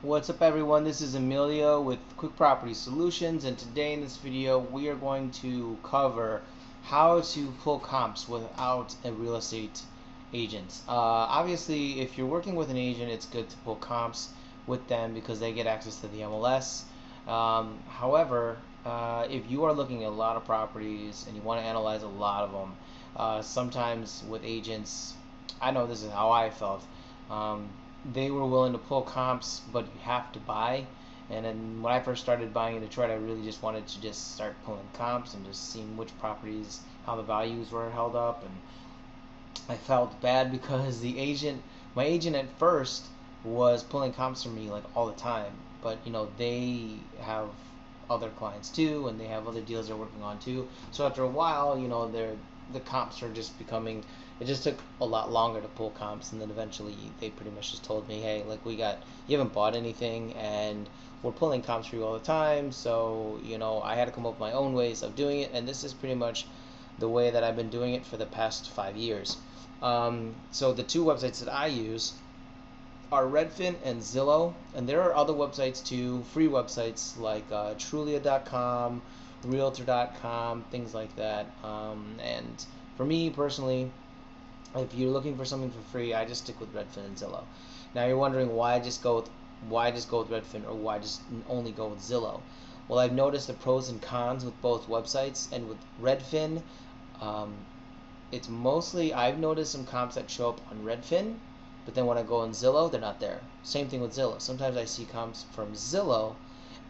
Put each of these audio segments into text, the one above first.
What's up everyone, this is Emilio with Quick Property Solutions, and today in this video we are going to cover how to pull comps without a real estate agent. Obviously if you're working with an agent, it's good to pull comps with them because they get access to the MLS. However, if you are looking at a lot of properties and you want to analyze a lot of them, sometimes with agents, I know this is how I felt, they were willing to pull comps, but you have to buy. And then when I first started buying in Detroit, I really just wanted to just start pulling comps and just seeing which properties, how the values were held up. And I felt bad because my agent at first was pulling comps for me like all the time. But they have other clients too, and they have other deals they're working on too. So after a while, the comps are just becoming. It just took a lot longer to pull comps, and then eventually they pretty much just told me, hey, like you haven't bought anything, and we're pulling comps for you all the time. So I had to come up with my own ways of doing it, and this is pretty much the way that I've been doing it for the past 5 years. So the two websites that I use are Redfin and Zillow, and there are other websites too, free websites like Trulia.com, Realtor.com, things like that. And for me personally, if you're looking for something for free, I just stick with Redfin and Zillow. Now you're wondering why just go with Redfin, or why just only go with Zillow? Well, I've noticed the pros and cons with both websites, and with Redfin, it's mostly, I've noticed some comps that show up on Redfin, but then when I go on Zillow, they're not there. Same thing with Zillow. Sometimes I see comps from Zillow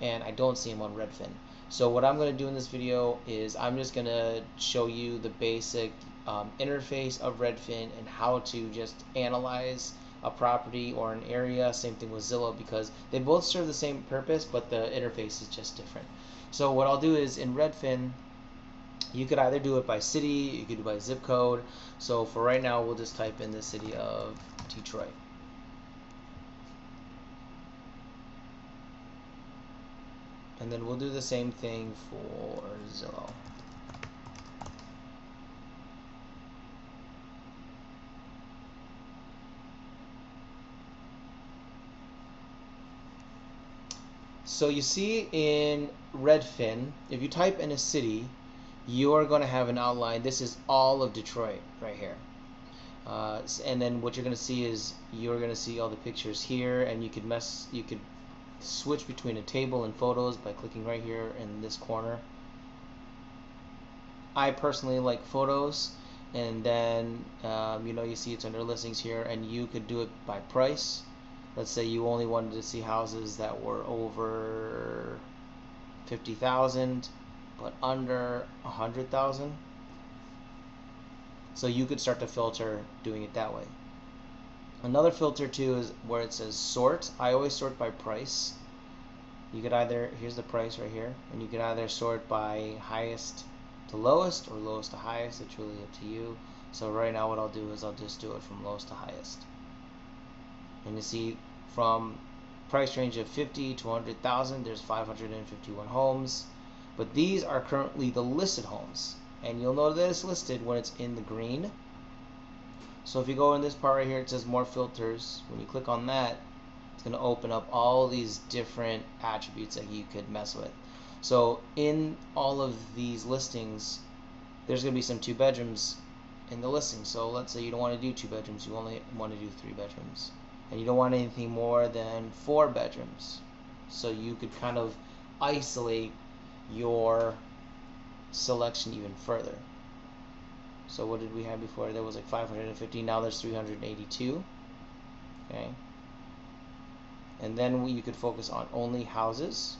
and I don't see them on Redfin. So what I'm going to do in this video is I'm just going to show you the basic interface of Redfin and how to just analyze a property or an area. Same thing with Zillow, because they both serve the same purpose, but the interface is just different. So what I'll do is in Redfin, you could either do it by city, you could do it by zip code. So for right now, we'll just type in the city of Detroit. And then we'll do the same thing for Zillow. So you see in Redfin, if you type in a city, you are going to have an outline. This is all of Detroit right here. And then what you're going to see is you're going to see all the pictures here, and you could switch between a table and photos by clicking right here in this corner. I personally like photos, and then you see it's under listings here, and you could do it by price. Let's say you only wanted to see houses that were over 50,000 but under 100,000. So you could start to filter doing it that way. Another filter too is where it says sort. I always sort by price. You could either, here's the price right here, and you could either sort by highest to lowest or lowest to highest. It's really up to you. So right now what I'll do is I'll just do it from lowest to highest. And you see from price range of 50 to 100,000, there's 551 homes. But these are currently the listed homes, and you'll know that it's listed when it's in the green. So if you go in this part right here, it says more filters. When you click on that, it's going to open up all these different attributes that you could mess with. So in all of these listings, there's going to be some 2 bedrooms in the listing. So let's say you don't want to do 2 bedrooms, you only want to do 3 bedrooms, and you don't want anything more than 4 bedrooms. So you could kind of isolate your selection even further. So what did we have before? There was like 550, now there's 382. Okay. And then you could focus on only houses,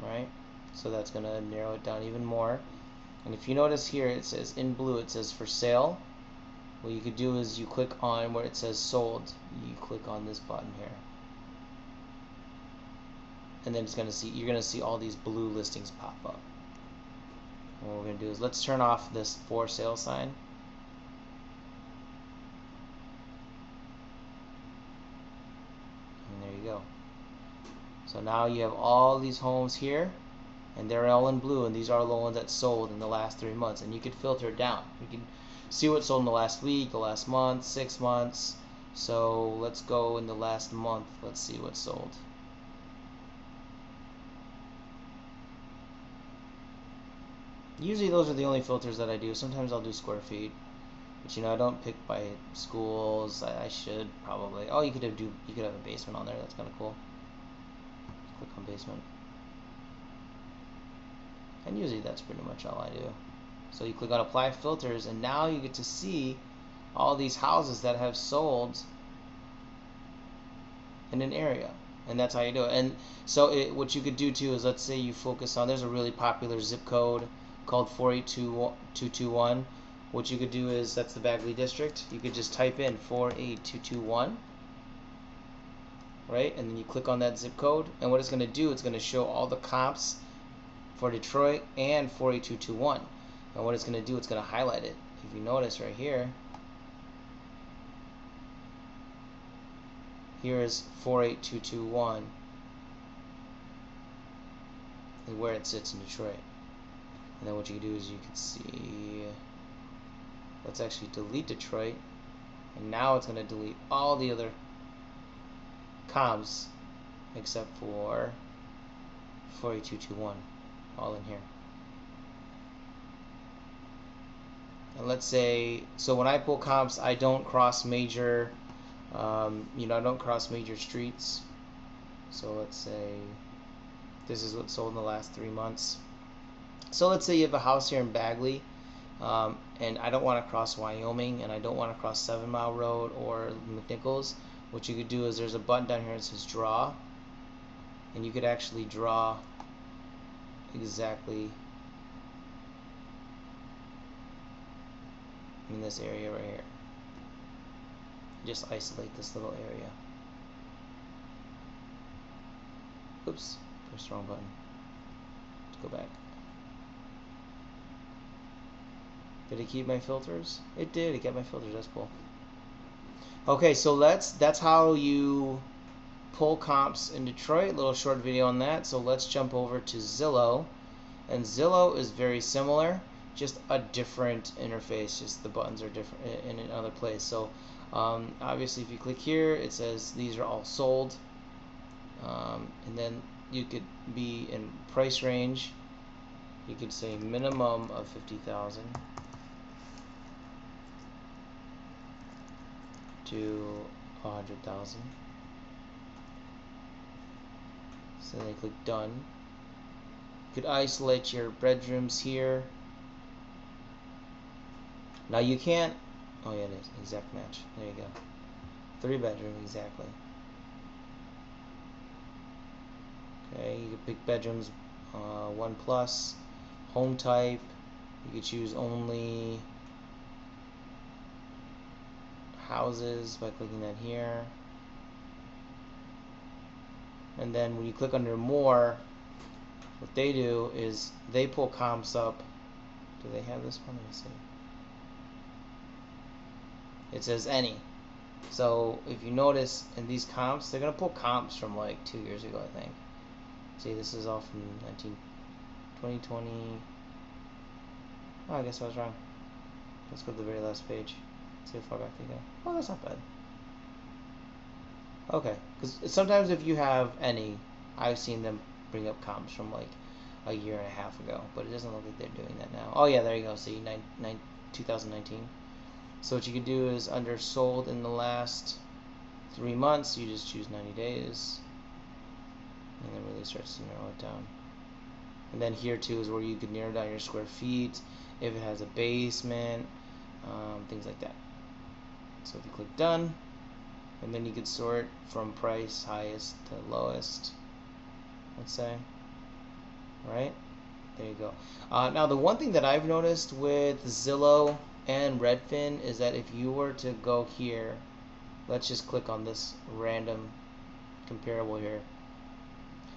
right? So that's going to narrow it down even more. And if you notice here, it says in blue, it says for sale. What you could do is you click on where it says sold. You click on this button here, and then you're going to see all these blue listings pop up. And what we're going to do is let's turn off this for sale sign. And there you go. So now you have all these homes here, and they're all in blue, and these are the ones that sold in the last 3 months. And you could filter it down. You can see what sold in the last week, the last month, 6 months, So let's go in the last month. Let's see what's sold. Usually those are the only filters that I do. Sometimes I'll do square feet, but I don't pick by schools. I should probably. Oh, you could have a basement on there. That's kind of cool. Click on basement, and usually that's pretty much all I do. So you click on apply filters, and now you get to see all these houses that have sold in an area, and that's how you do it. And so what you could do too is, let's say you focus on, there's a really popular zip code called 482221. What you could do is, that's the Bagley district, you could just type in 48221, right? And then you click on that zip code, and what it's going to do, it's going to show all the comps for Detroit and 48221. And what it's going to do, it's going to highlight it. If you notice right here, here is 48221 and where it sits in Detroit. And then what you can do is you can see, let's actually delete Detroit, and now it's going to delete all the other comps except for 48221, all in here. And let's say, so when I pull comps, I don't cross major, I don't cross major streets. So let's say this is what sold in the last 3 months. So let's say you have a house here in Bagley, and I don't want to cross Wyoming, and I don't want to cross 7 Mile Road or McNichols. What you could do is, there's a button down here that says draw, and you could actually draw exactly in this area right here. Just isolate this little area. Oops, pressed the wrong button. Let's go back. Did it keep my filters? It did. It kept my filters. That's cool. Okay, so that's how you pull comps in Detroit. Little short video on that. So let's jump over to Zillow, and Zillow is very similar, just a different interface. Just the buttons are different in another place. So obviously, if you click here, it says these are all sold, and then you could be in price range. You could say minimum of 50,000 to 100,000. So then you click done. You could isolate your bedrooms here. Now you can't. Oh yeah, it is exact match. There you go. 3 bedroom exactly. Okay, you can pick bedrooms 1 plus, home type. You could choose only houses by clicking that here. And then when you click under more, what they do is they pull comps up. Do they have this one? Let me see. It says any. So if you notice in these comps, they're gonna pull comps from like 2 years ago, I think. See, this is all from 2020. Oh, I guess I was wrong. Let's go to the very last page. See how far back they go. Oh, that's not bad. Okay, because sometimes if you have any, I've seen them bring up comps from like a year and a half ago, but it doesn't look like they're doing that now. Oh yeah, there you go. See, 2019. So what you can do is, under sold in the last 3 months, you just choose 90 days, and then really starts to narrow it down. And then here too is where you can narrow down your square feet, if it has a basement, things like that. So if you click done, and then you could sort from price highest to lowest, let's say. Right? There you go. Now the one thing that I've noticed with Zillow and Redfin is that if you were to go here, let's just click on this random comparable here,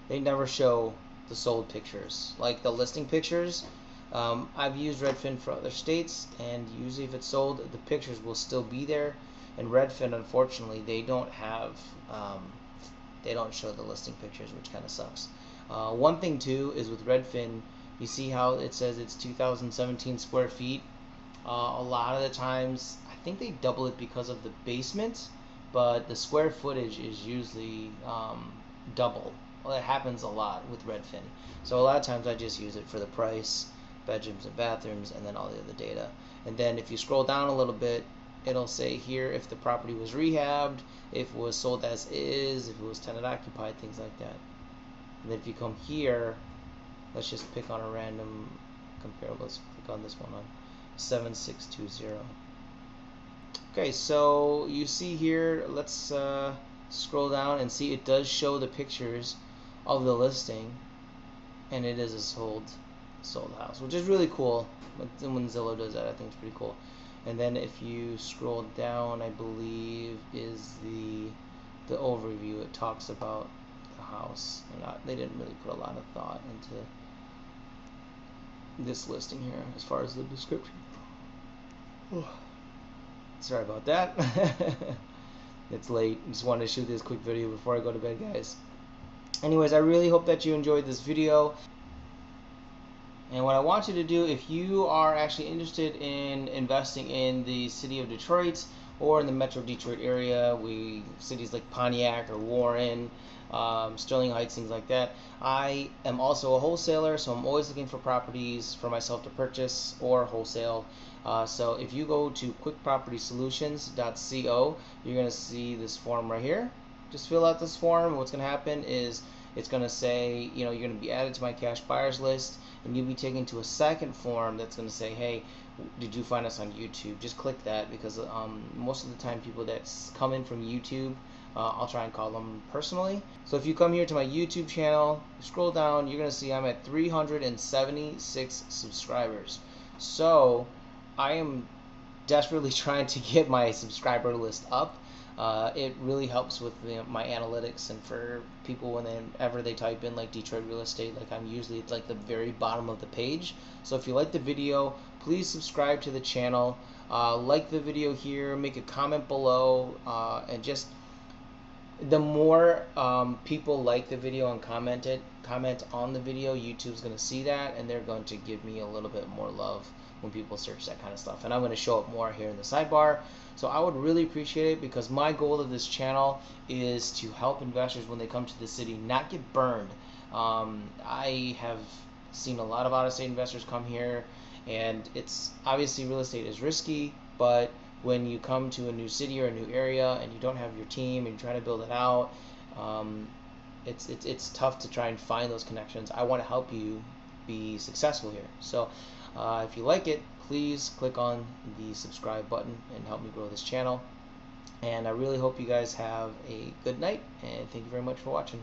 they never show the sold pictures, like the listing pictures. I've used Redfin for other states, and usually if it's sold, the pictures will still be there. And Redfin, unfortunately, they don't have, they don't show the listing pictures, which kind of sucks. One thing too is with Redfin, you see how it says it's 2017 square feet. A lot of the times, I think they double it because of the basement, but the square footage is usually double. Well, it happens a lot with Redfin. So a lot of times I just use it for the price, bedrooms and bathrooms, and then all the other data. And then if you scroll down a little bit, it'll say here if the property was rehabbed, if it was sold as is, if it was tenant occupied, things like that. And then if you come here, let's just pick on a random comparable. Let's click on this one on 7620. Okay, so you see here, let's scroll down and see it does show the pictures of the listing, and it is a sold house, which is really cool. When Zillow does that, I think it's pretty cool. And then if you scroll down, I believe is the overview. It talks about the house, and they didn't really put a lot of thought into this listing here as far as the description. Sorry about that. It's late. Just wanted to shoot this quick video before I go to bed, guys. Anyways, I really hope that you enjoyed this video. And what I want you to do, if you are actually interested in investing in the city of Detroit or in the Metro Detroit area, cities like Pontiac or Warren, Sterling Heights, things like that. I am also a wholesaler, so I'm always looking for properties for myself to purchase or wholesale. So if you go to quickpropertysolutions.co, you're going to see this form right here. Just fill out this form. What's going to happen is it's going to say, you're going to be added to my cash buyers list, and you'll be taken to a second form that's going to say, hey, did you find us on YouTube? Just click that, because most of the time people that come in from YouTube, I'll try and call them personally. So if you come here to my YouTube channel, scroll down, you're going to see I'm at 376 subscribers. So I am desperately trying to get my subscriber list up. It really helps with my analytics, and for people whenever they type in like Detroit real estate, like I'm usually at like the very bottom of the page. So if you like the video, please subscribe to the channel, like the video here, make a comment below, and just the more people like the video and comment on the video, YouTube's going to see that, and they're going to give me a little bit more love when people search that kind of stuff, and I'm going to show up more here in the sidebar. So I would really appreciate it, because my goal of this channel is to help investors when they come to the city not get burned. I have seen a lot of out-of-state investors come here, and it's obviously real estate is risky, but when you come to a new city or a new area and you don't have your team and you're trying to build it out, it's tough to try and find those connections. I want to help you be successful here. So if you like it, please click on the subscribe button and help me grow this channel. And I really hope you guys have a good night, and thank you very much for watching.